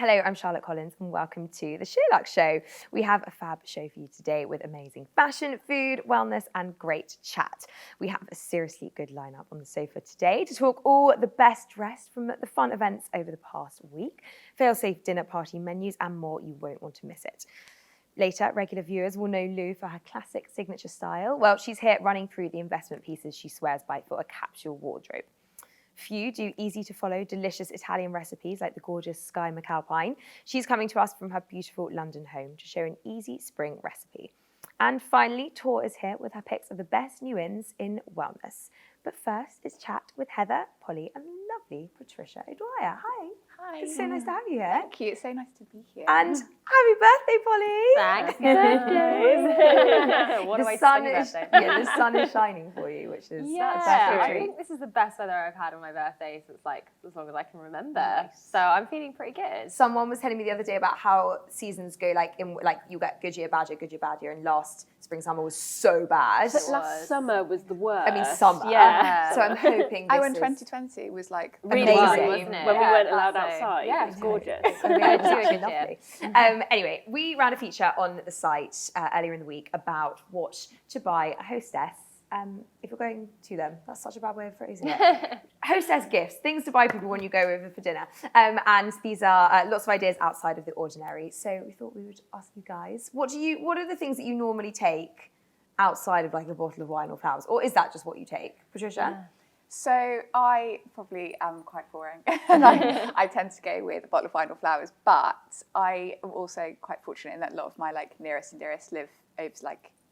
Hello, I'm Charlotte Collins and welcome to the SheerLuxe Show. We have a fab show for you today with amazing fashion, food, wellness and great chat. We have a seriously good lineup on the sofa today to talk all the best dressed from the fun events over the past week, fail-safe dinner party menus and more. You won't want to miss it. Later, regular viewers will know Lu for her classic signature style. Well, she's here running through the investment pieces she swears by for a capsule wardrobe. Few do easy to follow, delicious Italian recipes like the gorgeous Skye McAlpine. She's coming to us from her beautiful London home to share an easy spring recipe. And finally, Tor is here with her picks of the best new ins in wellness. But first, it's chat with Heather, Polly, and lovely Patricia O'Dwyer. Hi. Hi. It's so nice to have you here. Thank you. It's so nice to be here. And happy birthday, Polly. Thanks. What do I say birthday? Yeah, the sun is shining for you, which is that's a I treat. think this is the best weather I've had on my birthday since like as long as I can remember. So I'm feeling pretty good. Someone was telling me the other day about how seasons go, like you get good year, bad year, and last spring summer was so bad. But last summer was the worst. I mean summer. Yeah. So I'm hoping this when is 2020 was like Really amazing, wasn't it? when we weren't allowed That's outside. Yeah, it was gorgeous. It was actually lovely. Anyway, we ran a feature on the site earlier in the week about what to buy a hostess if you're going to them. That's such a bad way of phrasing it. Hostess gifts, things to buy people when you go over for dinner. And these are lots of ideas outside of the ordinary. So we thought we would ask you guys, what are the things that you normally take outside of like a bottle of wine or flowers? Or is that just what you take? Patricia? So I probably am quite boring, and I tend to go with a bottle of wine or flowers. But I am also quite fortunate in that a lot of my like nearest and dearest live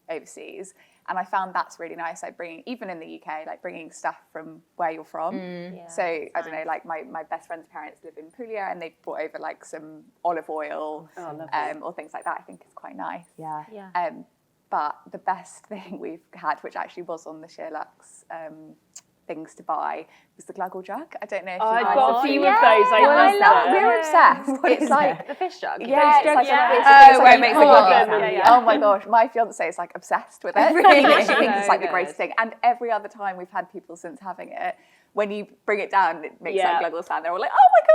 overseas, and I found that's really nice. Like even in the UK, like bringing stuff from where you're from. So I don't know, like my best friend's parents live in Puglia, and they brought over like some olive oil or things like that. I think is quite nice. Yeah. But the best thing we've had, which actually was on the SheerLuxe things to buy, was the gluggle jug. I don't know if you I've guys got have a few seen of it. those. I love them. We're obsessed. It's like the fish jug. yeah, it's like Oh, where it makes a gluggy sound. Oh my gosh, my fiance is like obsessed with it. Really? She thinks it's like the greatest thing. And every other time we've had people since having it, when you bring it down, it makes that gluggle sound. They're all like, oh my gosh.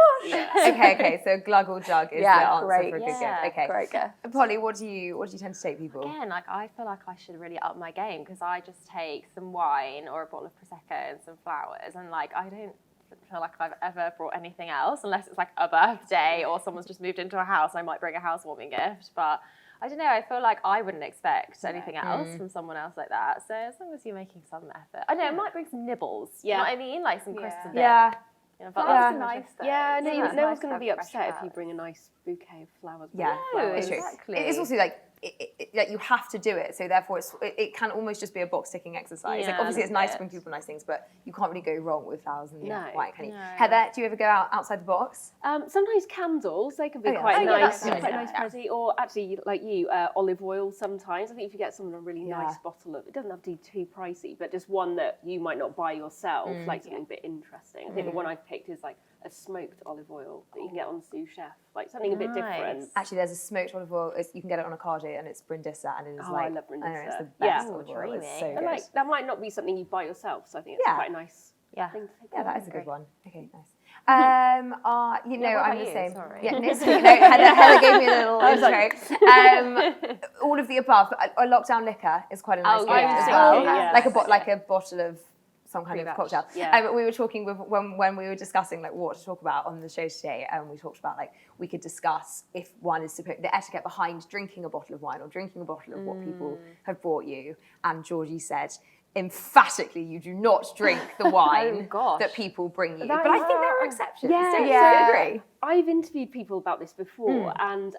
Okay, so gluggle jug is the answer great. for a good Yeah. gift. Okay. Great gift. Polly, what do you tend to take people? Again, like I feel like I should really up my game because I just take some wine or a bottle of prosecco and some flowers, and like I don't feel like I've ever brought anything else unless it's like a birthday or someone's just moved into a house. I might bring a housewarming gift, but I don't know. I feel like I wouldn't expect anything else from someone else like that. So as long as you're making some effort, I know I might bring some nibbles. You know what I mean? Like some crisps and bits. Yeah. You know, but That's nice though. Yeah, no, Yeah. no one's to going to have be fresh upset if you flowers. bring a nice bouquet of flowers. Yeah, it's true. exactly. It's also like like you have to do it, so therefore it can almost just be a box ticking exercise. Like Yeah, obviously it's nice to that's bring people nice things, but you can't really go wrong with flowers and No. wine, can you? No. Heather, do you ever go outside the box? Sometimes candles, they can be Oh, yeah. quite Oh, yeah, nice, that's quite nice. nice present. Or actually, like you, olive oil sometimes. I think if you get someone a really Yeah. nice bottle of, it doesn't have to be too pricey, but just one that you might not buy yourself, like something a bit interesting. I think the one I've picked is like a smoked olive oil that you can get on Sous Chef, like something a bit different. Actually, there's a smoked olive oil. You can get it on a cardi, and it's Brindisa, and it is Oh, like I love know, it's Brindisa. the Yeah. best olive oil. It's dreamy. so And good. like that might not be something you buy yourself, so I think it's Yeah. quite a nice Yeah. thing to take. Yeah, on. that is a good Great. one. Okay, nice. You know, what I'm about the you? same. Sorry. Yeah, no, sorry, no, Heather gave me a little intro. All of the above, but a lockdown liquor is quite a nice gift yeah. as Oh, well. yeah. Like a bottle of some kind of Pre-batch. cocktail. Yeah. But we were talking when we were discussing like what to talk about on the show today, and we talked about like we could discuss if one is supposed the etiquette behind drinking a bottle of wine or drinking a bottle of what people have brought you. And Georgie said emphatically, you do not drink the wine gosh. that people bring you. That But I is- think there are exceptions. Yeah. Don't Yeah. you agree? I've interviewed people about this before, and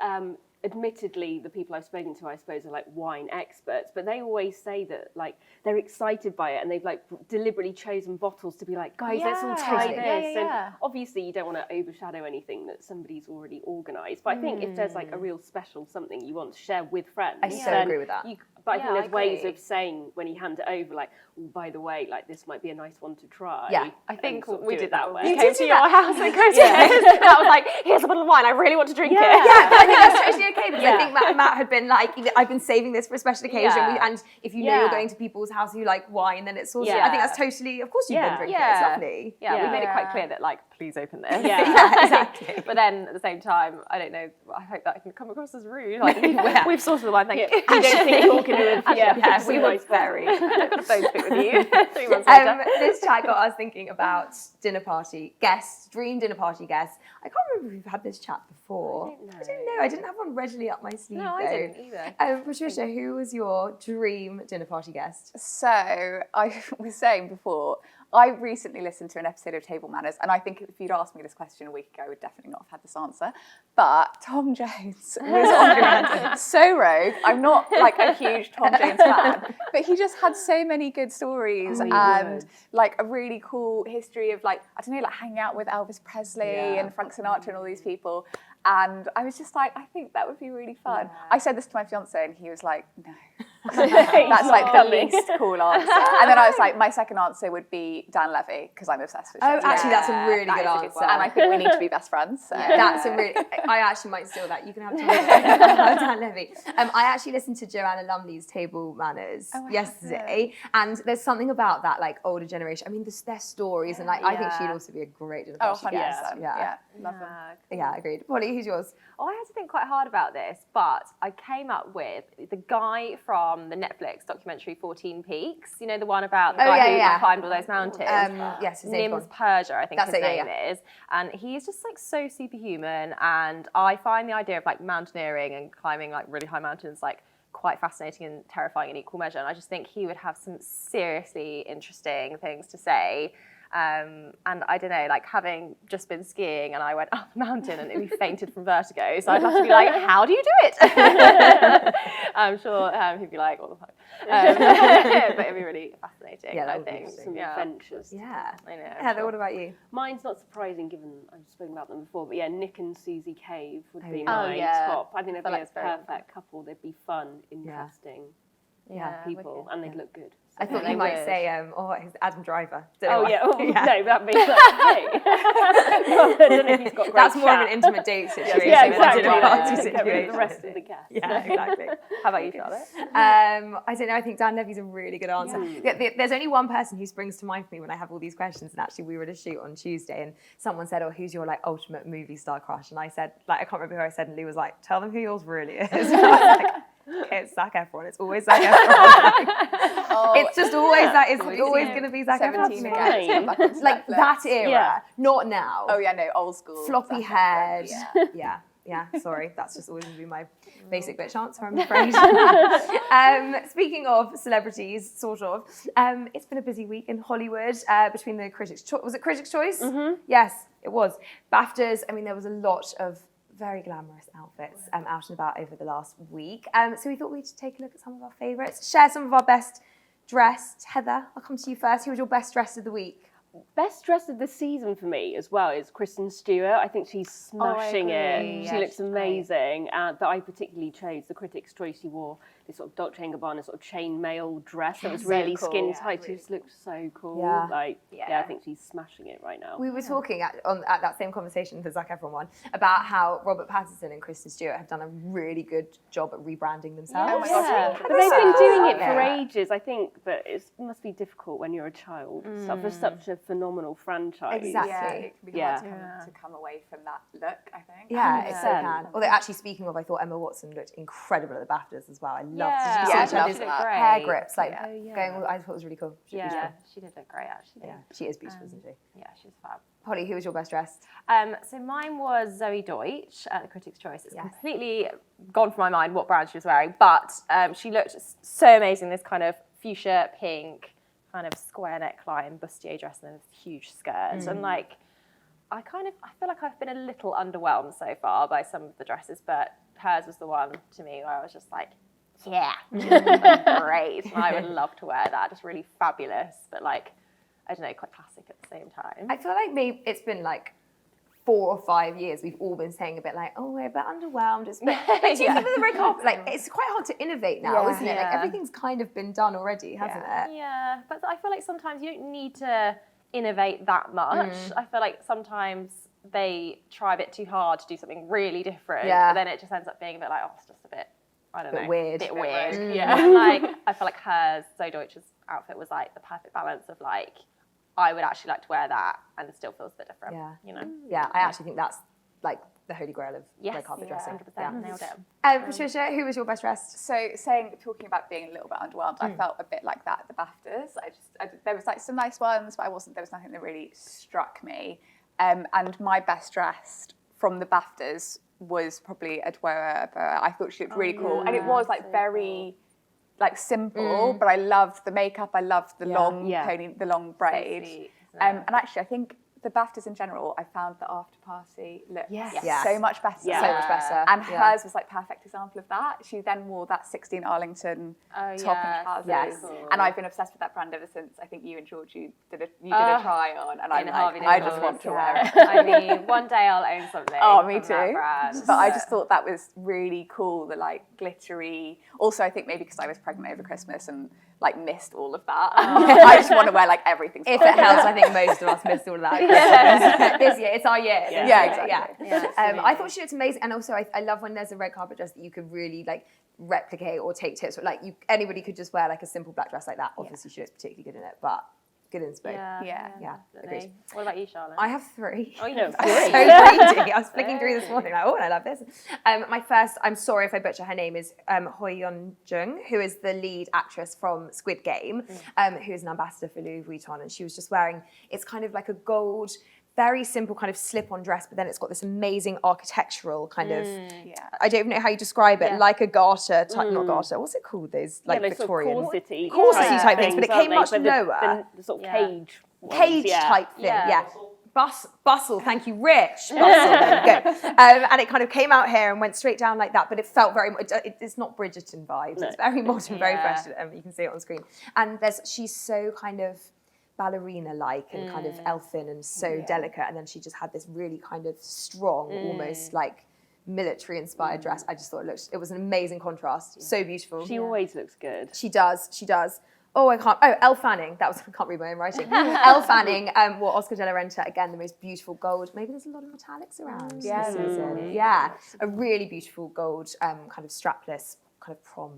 admittedly, the people I've spoken to, I suppose, are like wine experts, but they always say that like they're excited by it, and they've like deliberately chosen bottles to be like, guys, let's all try Totally. this. Yeah. And obviously, you don't want to overshadow anything that somebody's already organised. But I think if there's like a real special something you want to share with friends, I so then agree with that. But I Yeah, think there's I ways agree. of saying when you hand it over, like, oh, by the way, like this might be a nice one to try. Yeah. I think and sort of we do did it that way. when we You came did to do your that. house and Christmas. And I was like, here's a bottle of wine. I really want to drink it. Yeah, but I think that's totally okay because I think Matt had been like, I've been saving this for a special occasion. Yeah. And if you know you're going to people's house who like wine, then it's also, Yeah. I think that's totally, of course you've been drinking it. It's lovely. Yeah, we made it quite clear that like, please open this. Yeah, exactly. But then at the same time, I don't know, I hope that I can come across as rude. Like, we've sorted the wine, thank you. You don't think talking to us, we were very. I've got a phone to pick with you 3 months later. This chat got us thinking about dinner party guests, dream dinner party guests. I can't remember if we've had this chat before. I don't know. I didn't have one readily up my sleeve. No, I though. didn't either. Patricia, who was your dream dinner party guest? So I was saying before, I recently listened to an episode of Table Manners, and I think if you'd asked me this question a week ago, I would definitely not have had this answer. But Tom Jones was on so rogue. I'm not like a huge Tom Jones fan, but he just had so many good stories and like a really cool history of like, I don't know, like hanging out with Elvis Presley and Frank Sinatra and all these people. And I was just like, I think that would be really fun. Yeah. I said this to my fiance, and he was like, no. That's like the least cool answer. And then I was like, my second answer would be Dan Levy, because I'm obsessed with Oh, Shakespeare. actually, that's a really good is a answer. one. And I think we need to be best friends. So. That's a really. I actually might steal that. You can have Dan Levy. I actually listened to Joanna Lumley's Table Manners yesterday, and there's something about that like older generation. I mean, their stories, and like I think she'd also be a great dinner Oh, party 100%. guest. Yeah. Love them. Yeah, agreed. Polly, who's yours? Oh, I had to think quite hard about this, but I came up with the guy from the Netflix documentary 14 Peaks. You know, the one about the guy who climbed all those mountains. Yes, his name's Nims gone. Perger, I think That's his it, name is. And he's just like so superhuman. And I find the idea of like mountaineering and climbing like really high mountains like quite fascinating and terrifying in equal measure. And I just think he would have some seriously interesting things to say. And I don't know, like having just been skiing and I went up the mountain and we fainted from vertigo. So I'd have to be like, how do you do it? I'm sure he'd be like, all the time. But it'd be really fascinating, Yeah, that I would be think. interesting. Some adventures. Yeah. I know. Heather, what about you? Mine's not surprising given I've spoken about them before, but yeah, Nick and Susie Cave would be yeah. my top. I think they'd be like a it's very perfect couple. They'd be fun, interesting people, and they'd look good. I thought they you might would. say, his Adam Driver. Don't know Oh why. yeah, no, that'd be like, hey. I don't know if he's got great That's more of chat. an intimate date situation. Yeah, than a exactly. dinner party Get rid of situation. the rest of the guests. Yeah, exactly. How about you, Charlotte? I don't know. I think Dan Levy's a really good answer. There's only one person who springs to mind for me when I have all these questions. And actually, we were at a shoot on Tuesday, and someone said, "Oh, who's your like ultimate movie star crush?" And I said, like, I can't remember who I said, and Lou was like, "Tell them who yours really is." And I was like, okay, it's Zac Efron. It's always Zac Efron. It's just always that. It's always going to be Zac Efron. 17 for me. again. Back onto Like Netflix. that era, Yeah. not now. Oh yeah, no, old school. Floppy Zac Efron, haired. Yeah. Yeah, sorry. That's just always going to be my basic bitch answer, I'm afraid. Speaking of celebrities, sort of, it's been a busy week in Hollywood between the Critics' Choice. Was it Critics' Choice? Mm-hmm. Yes, it was. BAFTAs, I mean, there was a lot of very glamorous outfits out and about over the last week. So we thought we'd take a look at some of our favourites, share some of our best dressed. Heather, I'll come to you first. Who was your best dressed of the week? Best dressed of the season for me as well is Kristen Stewart. I think she's smashing agree. it. Yeah, She looks she's great. amazing. But I particularly chose the Critics' Choice. She wore this sort of Dolce & Gabbana sort of chainmail dress that was So really cool. skin Yeah, tight. really She just looked so cool. Yeah. I think she's smashing it right now. We were talking at that same conversation, the Zac Efron one, about how Robert Pattinson and Kristen Stewart have done a really good job at rebranding themselves. Oh my God, But they've been doing it for Yeah. ages. I think that it must be difficult when you're a child for such a phenomenal franchise. Exactly. Yeah, it can be Yeah. hard to come away from that look, I think. Yeah, it so 100%. can. Although actually, speaking of, I thought Emma Watson looked incredible at the BAFTAs as well. I loved Yeah, it. Yeah, She had I these loved that. hair grips, like Yeah. going. I thought it was really cool. She was Yeah, beautiful. she did look great actually. Yeah, she is beautiful, isn't she? Yeah, she's fab. Polly, who was your best dressed? So mine was Zoe Deutsch at the Critics' Choice. It's Yes. completely gone from my mind what brand she was wearing, but she looked so amazing. This kind of fuchsia pink, kind of square neckline bustier dress and then this huge skirt. And like, I feel like I've been a little underwhelmed so far by some of the dresses, but hers was the one to me where I was just like, yeah, great. And I would love to wear that. Just really fabulous, but like, I don't know, quite classic at the same time. I feel like maybe it's been like 4 or 5 years. We've all been saying a bit like, oh, we're a bit underwhelmed. It's a bit, like, do you think with the red carpet, like, it's quite hard to innovate now, Yeah. isn't it? Like Yeah. everything's kind of been done already, hasn't it? Yeah, but I feel like sometimes you don't need to innovate that much. I feel like sometimes they try a bit too hard to do something really different, Yeah. but then it just ends up being a bit like, oh, it's just a bit, I don't know, weird. bit weird. rogue. Yeah. And like, I feel like hers, Zoe Deutsch's outfit was like the perfect balance of like, I would actually like to wear that and it still feels a bit different. Yeah. You know? Yeah, I actually think that's like the holy grail of Yes. red carpet dressing. 100%. Nailed it. Patricia, who was your best dressed? So talking about being a little bit underwhelmed, I felt a bit like that at the BAFTAs. There was like some nice ones, but there was nothing that really struck me. And my best dressed from the BAFTAs was probably Adwoa. I thought she looked really cool. And it was like so very like simple, but I loved the makeup. I loved the long Yeah. pony, the long braid. sweet, And actually I think the BAFTAs in general, I found the after party look Yes. so much better. Yeah. So much better. And Yeah. hers was like perfect example of that. She then wore that 16 Arlington Oh, top yes. and trousers. Yes. Cool. And I've been obsessed with that brand ever since. I think you and George, you did a try on, and I'm In Harvey like, I Nichols, just want to yeah. wear it. I mean, one day I'll own something. Oh, me from that too. brand, But I just thought that was really cool, the like glittery. Also, I think maybe because I was pregnant over Christmas and like missed all of that. I just want to wear like everything. If it helps, I think most of us missed all of that. This year, it's our year. Yeah. Yeah, exactly. Yeah, I thought she looked amazing, and also I love when there's a red carpet dress that you could really like replicate or take tips. Like anybody could just wear like a simple black dress like that. Obviously, she looks particularly good in it, but good inspo. Yeah. definitely. Agreed. What about you, Charlotte? I have 3. Oh, you know, I'm great. so greedy. I was flicking through this morning like, oh, I love this. My first, I'm sorry if I butcher her name, is Hoyeon Jung, who is the lead actress from Squid Game, who is an ambassador for Louis Vuitton, and she was just wearing, it's kind of like a gold, very simple kind of slip-on dress, but then it's got this amazing architectural kind of, I don't even know how you describe it, like a garter type, not garter, what's it called? Those like Victorian. Corsety Type things, but it came much lower. The sort of cage ones, Cage yeah. type thing, Yeah. Bustle, thank you, Rich. Bustle, there we go. And it kind of came out here and went straight down like that, but it felt very, it's not Bridgerton vibes. No. It's very modern, very Yeah. fresh. You can see it on screen. And she's so kind of ballerina-like and kind of elfin and so delicate. And then she just had this really kind of strong, almost like military-inspired dress. I just thought it was an amazing contrast. So beautiful. She always looks good. She does. Oh, I can't. Oh, Elle Fanning. I can't read my own writing. Elle Fanning wore Oscar de la Renta, again, the most beautiful gold. Maybe there's a lot of metallics around this season. Yeah. A really beautiful gold kind of strapless kind of prom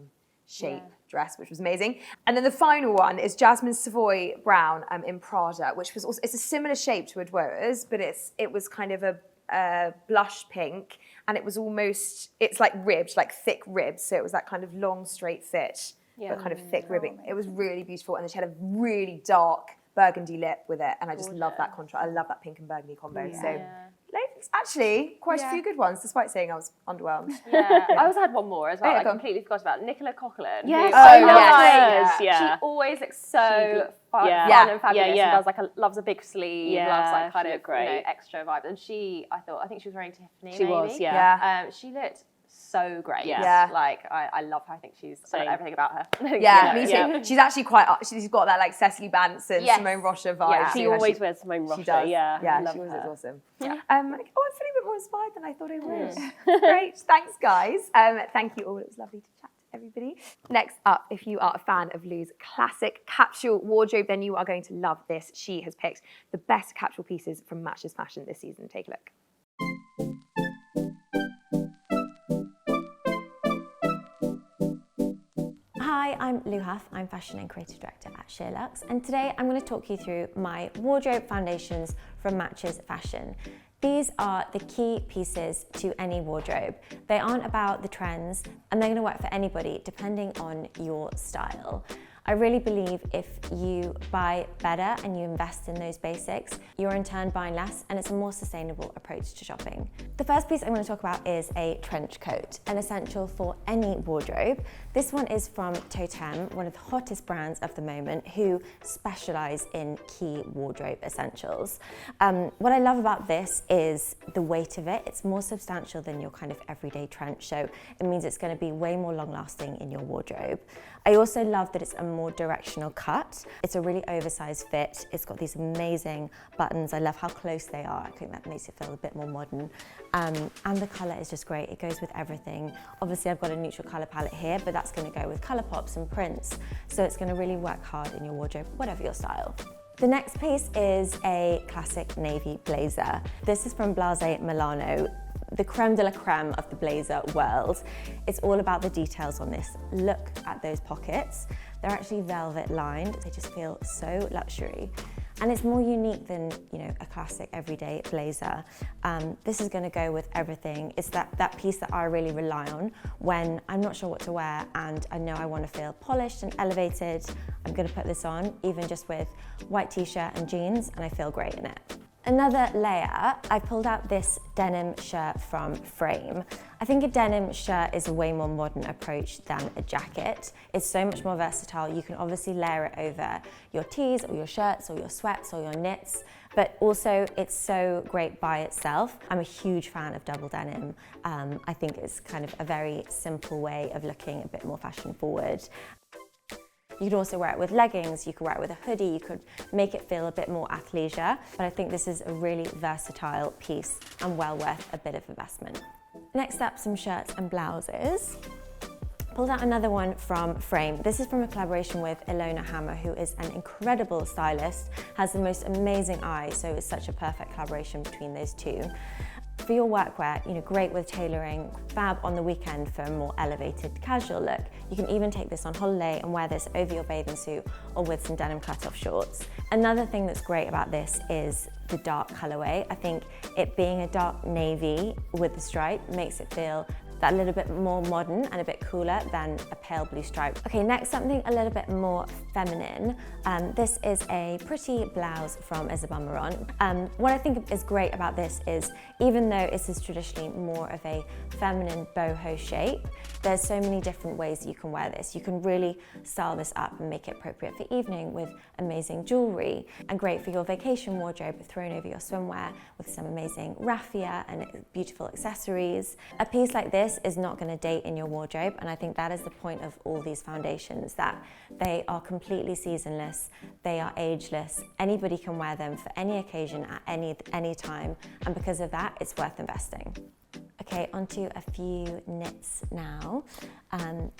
shape dress, which was amazing. And then the final one is Jasmine Savoy Brown in Prada, which was also, it's a similar shape to Adwoa's, but it was kind of a blush pink, and it was almost, it's like ribbed, like thick ribs. So it was that kind of long, straight fit, but kind of thick ribbing. It was really beautiful. And then she had a really dark burgundy lip with it. And I just love that contrast. I love that pink and burgundy combo. So ladies, actually quite a few good ones, despite saying I was underwhelmed. Yeah. I also had one more as well. Oh, yeah, I go on. completely forgot about Nicola Coughlan. Yes. Oh, yes. She Yeah. always looks so fun Yeah. and fabulous. Yeah. And does loves a big sleeve, Yeah, loves like kind she of looked great. extra vibe. And I think she was wearing Tiffany. She maybe. was, yeah. She looked so great. Yeah. Like I love her. I think she's I love Same. everything about her. Yeah, me too. Yeah. She's actually she's got that like Cecily Banson, Yes. Simone Rocha vibe. Yeah. to She her. always wears Simone Rocha. She does. Yeah, Yeah, love she was her. awesome. Yeah. I'm feeling a bit more inspired than I thought I would. Great, thanks guys. Thank you all. It was lovely to chat to everybody. Next up, if you are a fan of Lu's classic capsule wardrobe, then you are going to love this. She has picked the best capsule pieces from Matches Fashion this season. Take a look. Hi, I'm Lu Hough. I'm Fashion and Creative Director at SheerLuxe, and today I'm going to talk you through my wardrobe foundations from Matches Fashion. These are the key pieces to any wardrobe. They aren't about the trends, and they're going to work for anybody depending on your style. I really believe if you buy better and you invest in those basics, you're in turn buying less, and it's a more sustainable approach to shopping. The first piece I want to talk about is a trench coat, an essential for any wardrobe. This one is from Totem, one of the hottest brands of the moment, who specialize in key wardrobe essentials. What I love about this is the weight of it. It's more substantial than your kind of everyday trench, so it means it's going to be way more long lasting in your wardrobe. I also love that it's a more directional cut. It's a really oversized fit. It's got these amazing buttons. I love how close they are. I think that makes it feel a bit more modern. And the color is just great. It goes with everything. Obviously, I've got a neutral color palette here, but that's going to go with color pops and prints. So it's going to really work hard in your wardrobe, whatever your style. The next piece is a classic navy blazer. This is from Blase Milano, the creme de la creme of the blazer world. It's all about the details on this. Look at those pockets. They're actually velvet lined. They just feel so luxury. And it's more unique than, you know, a classic everyday blazer. This is gonna go with everything. It's that piece that I really rely on when I'm not sure what to wear and I know I wanna feel polished and elevated. I'm gonna put this on, even just with white t-shirt and jeans, and I feel great in it. Another layer, I pulled out this denim shirt from Frame. I think a denim shirt is a way more modern approach than a jacket. It's so much more versatile. You can obviously layer it over your tees or your shirts or your sweats or your knits, but also it's so great by itself. I'm a huge fan of double denim. I think it's kind of a very simple way of looking a bit more fashion forward. You could also wear it with leggings, you could wear it with a hoodie, you could make it feel a bit more athleisure, but I think this is a really versatile piece and well worth a bit of investment. Next up, some shirts and blouses. Pulled out another one from Frame. This is from a collaboration with Ilona Hammer, who is an incredible stylist, has the most amazing eye, so it's such a perfect collaboration between those two. For your workwear, you know, great with tailoring, fab on the weekend for a more elevated casual look. You can even take this on holiday and wear this over your bathing suit or with some denim cut-off shorts. Another thing that's great about this is the dark colorway. I think it being a dark navy with the stripe makes it feel that little bit more modern and a bit cooler than a pale blue stripe. Okay, next something a little bit more feminine. This is a pretty blouse from Isabel Marant. What I think is great about this is, even though this is traditionally more of a feminine boho shape, there's so many different ways that you can wear this. You can really style this up and make it appropriate for evening with amazing jewelry, and great for your vacation wardrobe thrown over your swimwear with some amazing raffia and beautiful accessories. A piece like this is not going to date in your wardrobe, and I think that is the point of all these foundations, that they are completely seasonless, they are ageless, anybody can wear them for any occasion at any time, and because of that it's worth investing. Okay, onto a few knits now.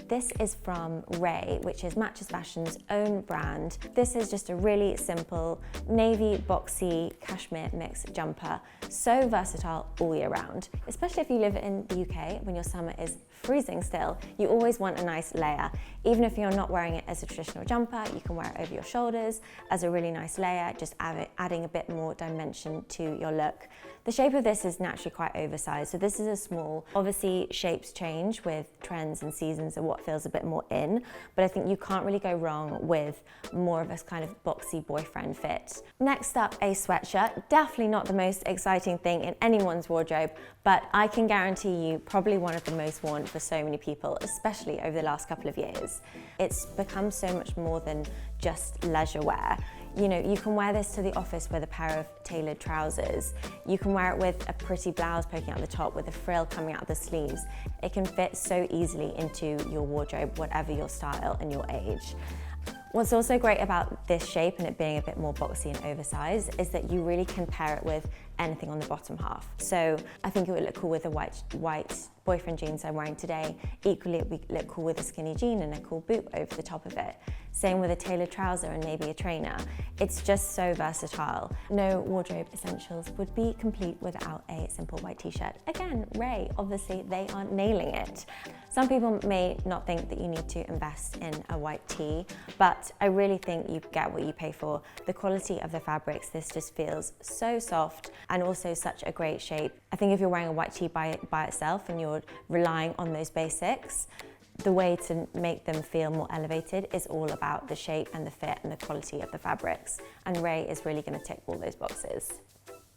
This is from Ray, which is Matches Fashion's own brand. This is just a really simple navy boxy cashmere mix jumper. So versatile all year round, especially if you live in the UK when your summer is freezing still. You always want a nice layer. Even if you're not wearing it as a traditional jumper, you can wear it over your shoulders as a really nice layer, just adding a bit more dimension to your look. The shape of this is naturally quite oversized, so this is a small. Obviously, shapes change with trends and seasons and what feels a bit more in, but I think you can't really go wrong with more of a kind of boxy boyfriend fit. Next up, a sweatshirt. Definitely not the most exciting thing in anyone's wardrobe, but I can guarantee you probably one of the most worn for so many people, especially over the last couple of years. It's become so much more than just leisure wear. You know, you can wear this to the office with a pair of tailored trousers. You can wear it with a pretty blouse poking out the top with a frill coming out the sleeves. It can fit so easily into your wardrobe, whatever your style and your age. What's also great about this shape and it being a bit more boxy and oversized is that you really can pair it with anything on the bottom half. So I think it would look cool with the white boyfriend jeans I'm wearing today. Equally, it would look cool with a skinny jean and a cool boot over the top of it. Same with a tailored trouser and maybe a trainer. It's just so versatile. No wardrobe essentials would be complete without a simple white t-shirt. Again, Ray, obviously they are nailing it. Some people may not think that you need to invest in a white tee, but I really think you get what you pay for. The quality of the fabrics, this just feels so soft and also such a great shape. I think if you're wearing a white tee by itself and you're relying on those basics, the way to make them feel more elevated is all about the shape and the fit and the quality of the fabrics. And Ray is really going to tick all those boxes.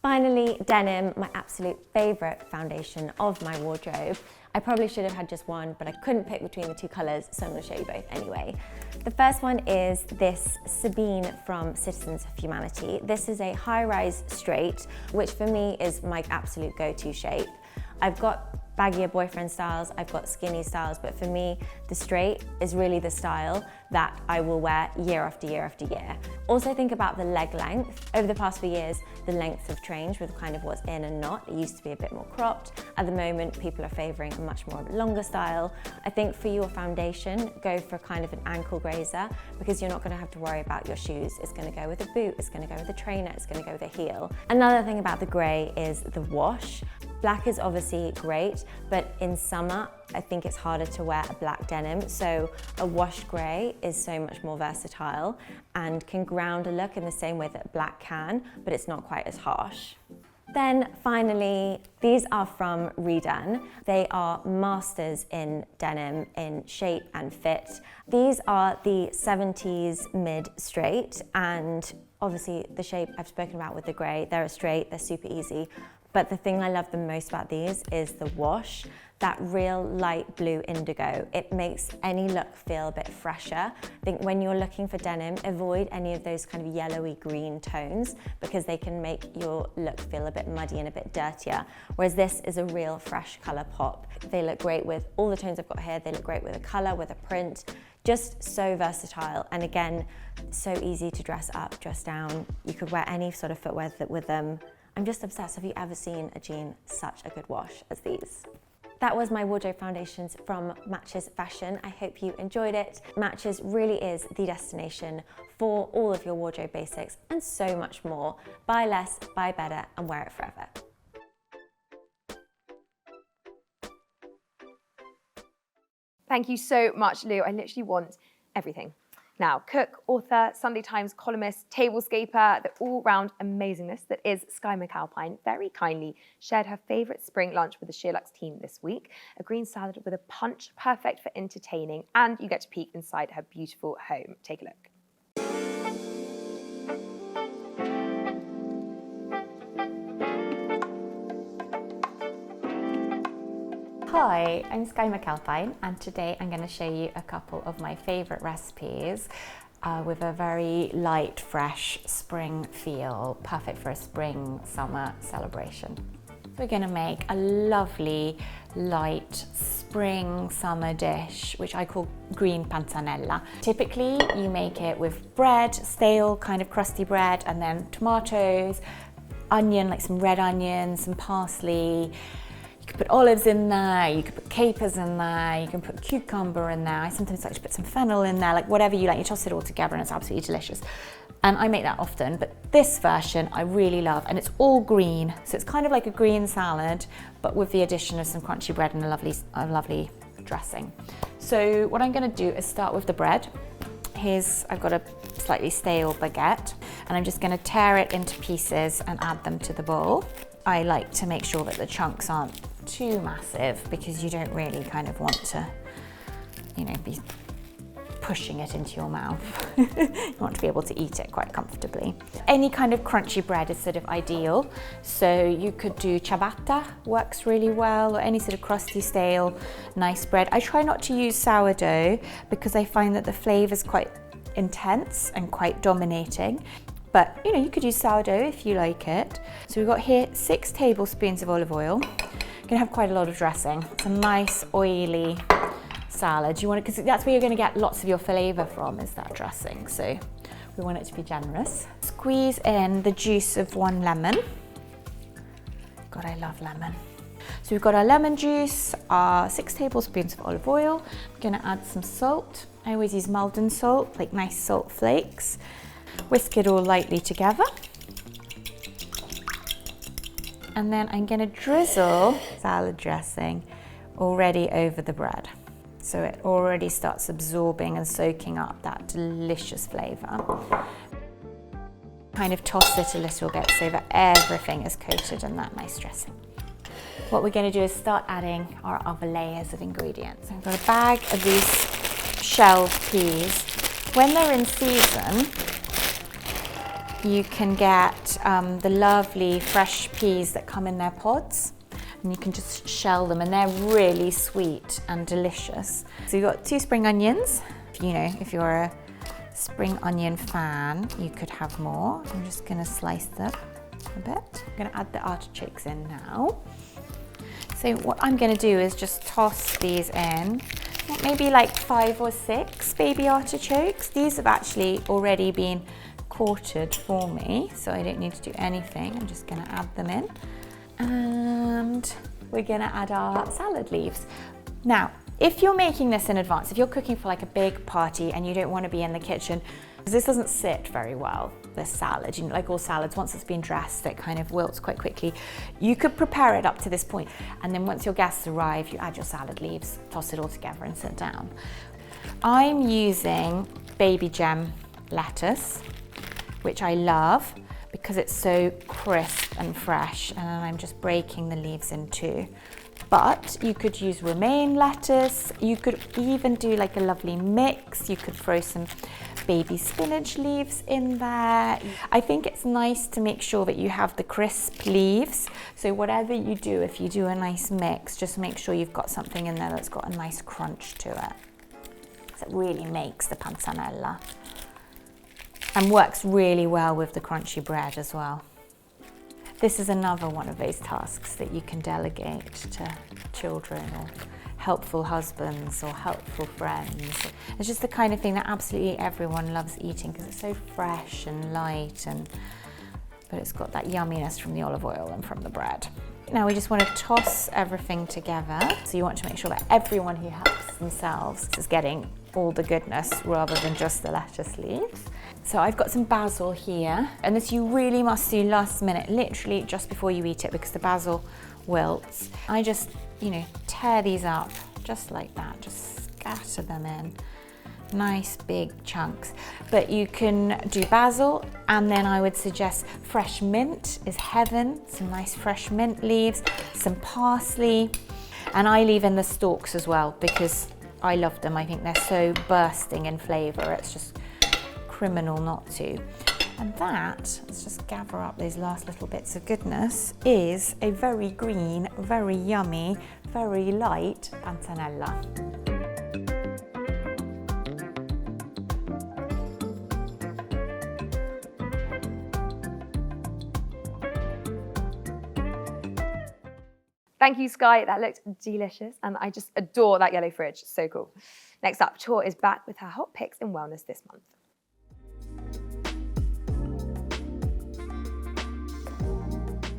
Finally, denim, my absolute favorite foundation of my wardrobe. I probably should have had just one, but I couldn't pick between the two colors, so I'm going to show you both anyway. The first one is this Sabine from Citizens of Humanity. This is a high-rise straight, which for me is my absolute go-to shape. I've got baggier boyfriend styles, I've got skinny styles, but for me, the straight is really the style that I will wear year after year after year. Also think about the leg length. Over the past few years, the lengths have changed with kind of what's in and not. It used to be a bit more cropped. At the moment, people are favoring a much more longer style. I think for your foundation, go for kind of an ankle grazer because you're not gonna have to worry about your shoes. It's gonna go with a boot, it's gonna go with a trainer, it's gonna go with a heel. Another thing about the gray is the wash. Black is obviously great, but in summer, I think it's harder to wear a black denim. So a washed gray is so much more versatile and can ground a look in the same way that black can, but it's not quite as harsh. Then finally, these are from Redone. They are masters in denim, in shape and fit. These are the 70s mid straight, and obviously the shape I've spoken about with the grey. They're a straight, they're super easy. But the thing I love the most about these is the wash, that real light blue indigo. It makes any look feel a bit fresher. I think when you're looking for denim, avoid any of those kind of yellowy green tones because they can make your look feel a bit muddy and a bit dirtier. Whereas this is a real fresh color pop. They look great with all the tones I've got here. They look great with a color, with a print. Just so versatile, and again, so easy to dress up, dress down. You could wear any sort of footwear with them. I'm just obsessed. Have you ever seen a jean such a good wash as these? That was my wardrobe foundations from Matches Fashion. I hope you enjoyed it. Matches really is the destination for all of your wardrobe basics and so much more. Buy less, buy better, and wear it forever. Thank you so much, Lu. I literally want everything. Now, cook, author, Sunday Times columnist, tablescaper, the all-round amazingness that is Skye McAlpine very kindly shared her favourite spring lunch with the SheerLuxe team this week. A green salad with a punch, perfect for entertaining, and you get to peek inside her beautiful home. Take a look. Hi, I'm Skye McAlpine, and today I'm going to show you a couple of my favourite recipes with a very light, fresh spring feel, perfect for a spring, summer celebration. We're going to make a lovely, light spring, summer dish, which I call green panzanella. Typically, you make it with bread, stale, kind of crusty bread, and then tomatoes, onion, like some red onions, some parsley. You could put olives in there, you could put capers in there, you can put cucumber in there. I sometimes like to put some fennel in there, like whatever you like. You toss it all together and it's absolutely delicious. And I make that often, but this version I really love, and it's all green. So it's kind of like a green salad, but with the addition of some crunchy bread and a lovely dressing. So what I'm gonna do is start with the bread. I've got a slightly stale baguette, and I'm just gonna tear it into pieces and add them to the bowl. I like to make sure that the chunks aren't too massive because you don't really kind of want to, you know, be pushing it into your mouth. You want to be able to eat it quite comfortably. Any kind of crunchy bread is sort of ideal. So you could do ciabatta, works really well, or any sort of crusty, stale, nice bread. I try not to use sourdough because I find that the flavour is quite intense and quite dominating. But you know, you could use sourdough if you like it. So we've got here 6 tablespoons of olive oil. You're gonna have quite a lot of dressing. It's a nice oily salad. You want it, because that's where you're gonna get lots of your flavour from, is that dressing. So we want it to be generous. Squeeze in the juice of 1 lemon. God, I love lemon. So we've got our lemon juice, our 6 tablespoons of olive oil. I'm gonna add some salt. I always use Maldon salt, like nice salt flakes. Whisk it all lightly together. And then I'm going to drizzle salad dressing already over the bread. So it already starts absorbing and soaking up that delicious flavour. Kind of toss it a little bit so that everything is coated in that nice dressing. What we're going to do is start adding our other layers of ingredients. I've got a bag of these shelled peas. When they're in season, you can get the lovely fresh peas that come in their pods, and you can just shell them, and they're really sweet and delicious. So you've got 2 spring onions. You know, if you're a spring onion fan, you could have more. I'm just gonna slice them a bit. I'm gonna add the artichokes in now. So what I'm going to do is just toss these in, maybe like 5 or 6 baby artichokes. These have actually already been quartered for me, so I don't need to do anything. I'm just going to add them in, and we're going to add our salad leaves. Now, if you're making this in advance, if you're cooking for like a big party and you don't want to be in the kitchen, because this doesn't sit very well, this salad, you know, like all salads, once it's been dressed, it kind of wilts quite quickly. You could prepare it up to this point, and then once your guests arrive, you add your salad leaves, toss it all together and sit down. I'm using baby gem lettuce, which I love because it's so crisp and fresh, and I'm just breaking the leaves in two. But you could use romaine lettuce, you could even do like a lovely mix, you could throw some baby spinach leaves in there. I think it's nice to make sure that you have the crisp leaves, so whatever you do, if you do a nice mix, just make sure you've got something in there that's got a nice crunch to it. So it really makes the panzanella, and works really well with the crunchy bread as well. This is another one of those tasks that you can delegate to children or helpful husbands or helpful friends. It's just the kind of thing that absolutely everyone loves eating because it's so fresh and light, but it's got that yumminess from the olive oil and from the bread. Now we just want to toss everything together. So you want to make sure that everyone who helps themselves is getting all the goodness rather than just the lettuce leaves. So I've got some basil here, and this you really must do last minute, literally just before you eat it, because the basil wilts. I just, tear these up just like that, just scatter them in. Nice big chunks. But you can do basil, and then I would suggest fresh mint is heaven. Some nice fresh mint leaves, some parsley, and I leave in the stalks as well because I love them. I think they're so bursting in flavour. It's just criminal not to. And that, let's just gather up these last little bits of goodness, is a very green, very yummy, very light panzanella. Thank you, Skye. That looked delicious, and I just adore that yellow fridge. So cool. Next up, Tor is back with her hot picks in wellness this month.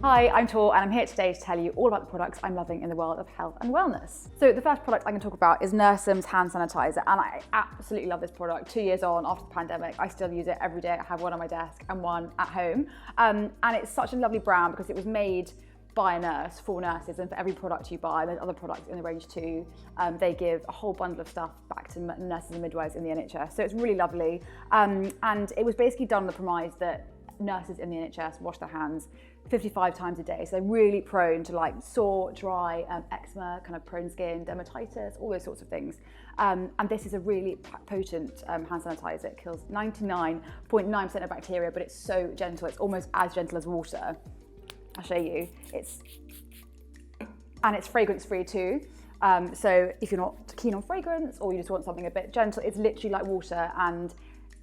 Hi, I'm Tor, and I'm here today to tell you all about the products I'm loving in the world of health and wellness. So the first product I'm going to talk about is Nursem's hand sanitizer, and I absolutely love this product. 2 years on, after the pandemic, I still use it every day. I have one on my desk and one at home, and it's such a lovely brand because it was made by a nurse for nurses, and for every product you buy, there's other products in the range too. They give a whole bundle of stuff back to nurses and midwives in the NHS, so it's really lovely. And it was basically done on the premise that nurses in the NHS wash their hands 55 times a day, so they're really prone to like sore, dry, eczema, kind of prone skin, dermatitis, all those sorts of things. And this is a really potent hand sanitizer. It kills 99.9% of bacteria, but it's so gentle. It's almost as gentle as water. I'll show you. It's fragrance free too. So if you're not keen on fragrance or you just want something a bit gentle, it's literally like water, and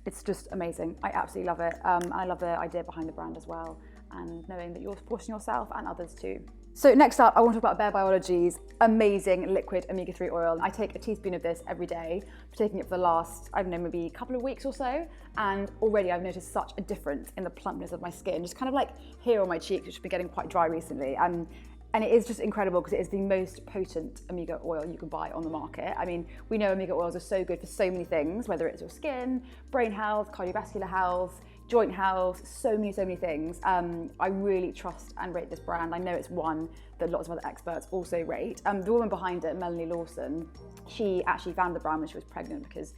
it's just amazing. I absolutely love it. And I love the idea behind the brand as well, and knowing that you're supporting yourself and others too. So next up, I want to talk about Bare Biology's amazing liquid omega-3 oil. I take a teaspoon of this every day. I'm taking it for the last, I don't know, maybe a couple of weeks or so. And already I've noticed such a difference in the plumpness of my skin, just kind of like here on my cheeks, which has been getting quite dry recently. And it is just incredible because it is the most potent omega oil you can buy on the market. I mean, we know omega oils are so good for so many things, whether it's your skin, brain health, cardiovascular health, joint health, so many things. I really trust and rate this brand. I know it's one that lots of other experts also rate. The woman behind it, Melanie Lawson, she actually founded the brand when she was pregnant because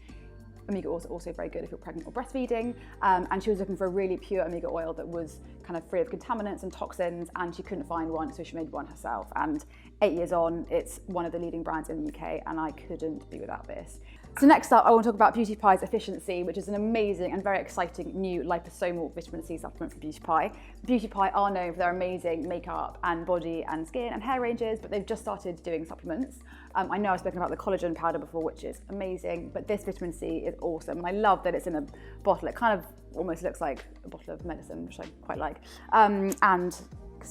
omega oils are also very good if you're pregnant or breastfeeding, and she was looking for a really pure omega oil that was kind of free of contaminants and toxins, and she couldn't find one, so she made one herself. And 8 years on, it's one of the leading brands in the UK, and I couldn't be without this. So next up, I want to talk about Beauty Pie's Efficiency, which is an amazing and very exciting new liposomal vitamin C supplement from Beauty Pie. Beauty Pie are known for their amazing makeup and body and skin and hair ranges, but they've just started doing supplements. I know I've spoken about the collagen powder before, which is amazing, but this vitamin C is awesome. And I love that it's in a bottle. It kind of almost looks like a bottle of medicine, which I quite like. And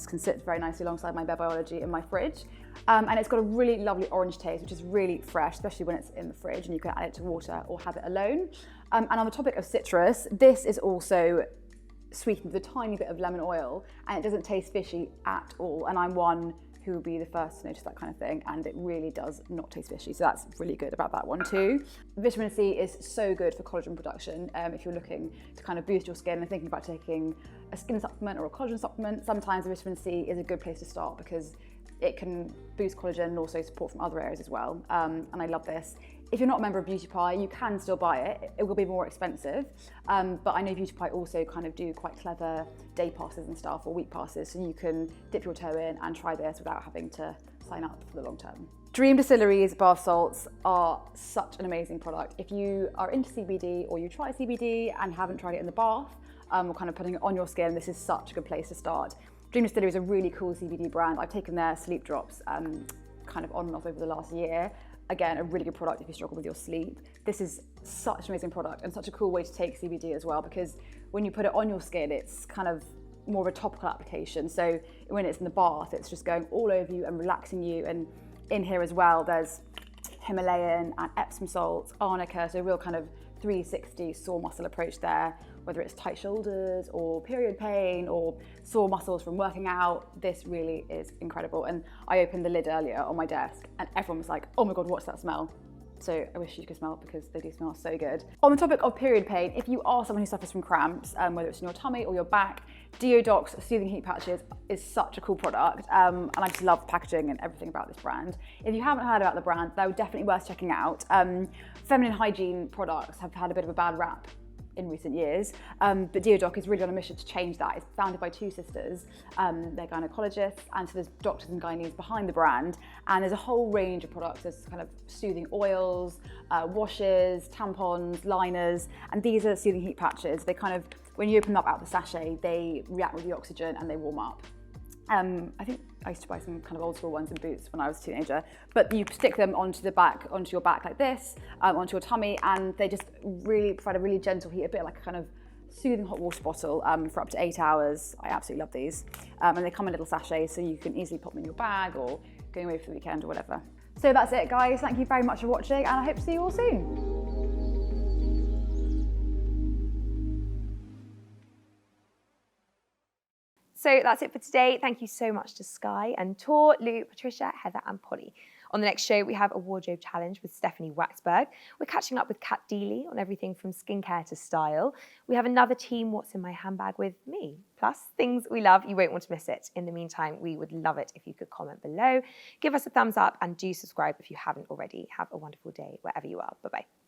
can sit very nicely alongside my Bare Biology in my fridge. And it's got a really lovely orange taste, which is really fresh, especially when it's in the fridge and you can add it to water or have it alone. And on the topic of citrus, this is also sweetened with a tiny bit of lemon oil, and it doesn't taste fishy at all. And I'm one who will be the first to notice that kind of thing, and it really does not taste fishy, so that's really good about that one too. Vitamin C is so good for collagen production. If you're looking to kind of boost your skin and thinking about taking a skin supplement or a collagen supplement, sometimes vitamin C is a good place to start because it can boost collagen and also support from other areas as well, and I love this. If you're not a member of Beauty Pie, you can still buy it. It will be more expensive, but I know Beauty Pie also kind of do quite clever day passes and stuff, or week passes, so you can dip your toe in and try this without having to sign up for the long term. Dream Distillery's bath salts are such an amazing product. If you are into CBD or you try CBD and haven't tried it in the bath, or kind of putting it on your skin, this is such a good place to start. Dream Distillery is a really cool CBD brand. I've taken their sleep drops kind of on and off over the last year. Again, a really good product if you struggle with your sleep. This is such an amazing product and such a cool way to take CBD as well, because when you put it on your skin, it's kind of more of a topical application. So when it's in the bath, it's just going all over you and relaxing you. And in here as well, there's Himalayan and Epsom salts, arnica, so a real kind of 360 sore muscle approach there, whether it's tight shoulders or period pain or sore muscles from working out. This really is incredible. And I opened the lid earlier on my desk and everyone was like, oh my God, what's that smell? So I wish you could smell it because they do smell so good. On the topic of period pain, if you are someone who suffers from cramps, whether it's in your tummy or your back, Deodoc's Soothing Heat Patches is such a cool product. And I just love the packaging and everything about this brand. If you haven't heard about the brand, they're definitely worth checking out. Feminine hygiene products have had a bit of a bad rap in recent years, but Deodoc is really on a mission to change that. It's founded by two sisters, they're gynecologists, and so there's doctors and gynaes behind the brand, and there's a whole range of products. There's kind of soothing oils, washes, tampons, liners, and these are soothing heat patches. They kind of, when you open them up out of the sachet, they react with the oxygen and they warm up. I think I used to buy some kind of old school ones in Boots when I was a teenager, but you stick them onto your back like this, onto your tummy, and they just really provide a really gentle heat, a bit like a kind of soothing hot water bottle for up to 8 hours. I absolutely love these. And they come in little sachets, so you can easily pop them in your bag or going away for the weekend or whatever. So that's it, guys. Thank you very much for watching, and I hope to see you all soon. So that's it for today. Thank you so much to Skye and Tor, Lu, Patricia, Heather and Polly. On the next show, we have a wardrobe challenge with Stephanie Waxberg. We're catching up with Kat Deely on everything from skincare to style. We have another team What's in My Handbag with me, plus things we love. You won't want to miss it. In the meantime, we would love it if you could comment below, give us a thumbs up, and do subscribe if you haven't already. Have a wonderful day wherever you are. Bye-bye.